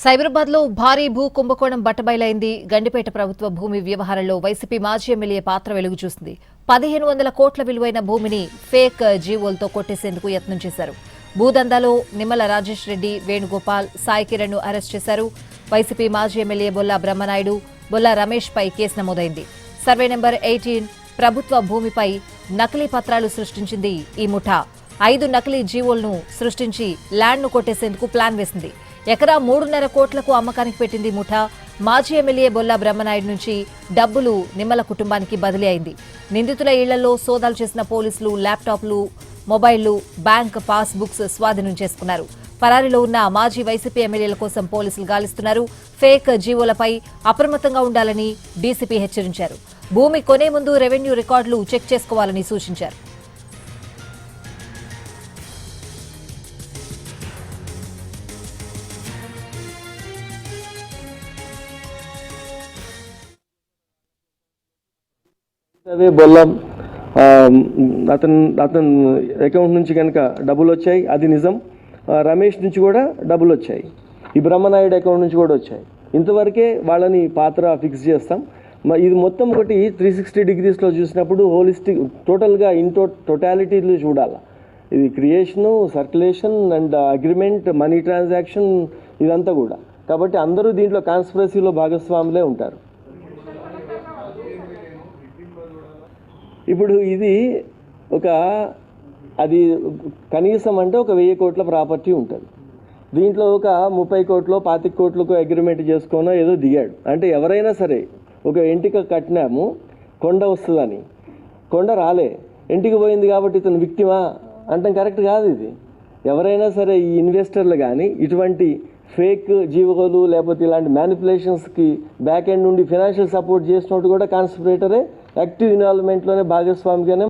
సైబరాబాద్ లో భారీ భూ కుంభకోణం బట్టబయలైంది. గండిపేట ప్రభుత్వ భూమి వ్యవహారంలో వైసీపీ మాజీ ఎమ్మెల్యే పాత్ర వెలుగు చూసింది. 1500 కోట్ల విలువైన భూమిని ఫేక్ జీవోలతో కొట్టేసేందుకు యత్నం చేశారు. భూదందాలో నిమ్మల రాజేష్ రెడ్డి, వేణుగోపాల్, సాయి కిరణ్ ను అరెస్ట్ చేశారు. వైసీపీ మాజీ ఎమ్మెల్యే బొల్లా బ్రహ్మనాయుడు, బొల్లా రమేష్ పై కేసు నమోదైంది. సర్వే నెంబర్ 18 ప్రభుత్వ భూమిపై నకిలీ పత్రాలు సృష్టించింది ఈ ముఠా. 5 నకిలీ జీవోలను సృష్టించి ల్యాండ్ను కొట్టేసేందుకు ప్లాన్ వేసింది. ఎకరా 3.5 కోట్లకు అమ్మకానికి పెట్టింది ముఠా. మాజీ ఎమ్మెల్యే బొల్లా బ్రహ్మనాయుడు నుంచి డబ్బులు నిమ్మల కుటుంబానికి బదిలీ అయింది. నిందితుల ఇళ్లలో సోదాలు చేసిన పోలీసులు ల్యాప్టాప్లు, మొబైళ్లు, బ్యాంక్ పాస్ బుక్స్ స్వాధీనం చేసుకున్నారు. పరారీలో ఉన్న మాజీ వైసీపీ ఎమ్మెల్యేల కోసం పోలీసులు గాలిస్తున్నారు. ఫేక్ జీవోలపై అప్రమత్తంగా ఉండాలని డీసీపీ హెచ్చరించారు. భూమి కొనే ముందు రెవెన్యూ రికార్డులు చెక్ చేసుకోవాలని సూచించారు. అదే బొల్లం అతను అకౌంట్ నుంచి కనుక డబ్బులు వచ్చాయి, అది నిజం. రమేష్ నుంచి కూడా డబ్బులు వచ్చాయి, ఈ బ్రహ్మనాయుడు అకౌంట్ నుంచి కూడా వచ్చాయి. ఇంతవరకే వాళ్ళని పాత్ర ఫిక్స్ చేస్తాం. ఇది మొత్తం ఒకటి 360 డిగ్రీస్లో చూసినప్పుడు హోలిస్టిక్ టోటల్గా టోటాలిటీలో చూడాలి. ఇది creation, circulation and agreement, money transaction ఇదంతా కూడా. కాబట్టి అందరూ దీంట్లో కాన్స్పిరసీలో భాగస్వాములే ఉంటారు. ఇప్పుడు ఇది అది కనీసం అంటే ఒక 1000 కోట్ల ప్రాపర్టీ ఉంటుంది. దీంట్లో ఒక 30 కోట్లు 25 కోట్లకు అగ్రిమెంట్ చేసుకోనో ఏదో దిగాడు. అంటే ఎవరైనా సరే ఒక ఎంటిక కట్టినాము, కొండ వస్తుందని, కొండ రాలే, ఎంటిక పోయింది కాబట్టి ఇతను విక్టిమా అంటే కరెక్ట్ కాదు. ఇది ఎవరైనా సరే ఈ ఇన్వెస్టర్లు కానీ ఇటువంటి ఫేక్ జీవోలు లేకపోతే ఇలాంటి మ్యానిపులేషన్స్కి బ్యాక్ ఎండ్ నుండి ఫైనాన్షియల్ సపోర్ట్ చేసినట్టు కూడా కాన్స్పిరేటరే, యాక్టివ్ ఇన్వాల్వ్మెంట్లోనే భాగస్వామిగానే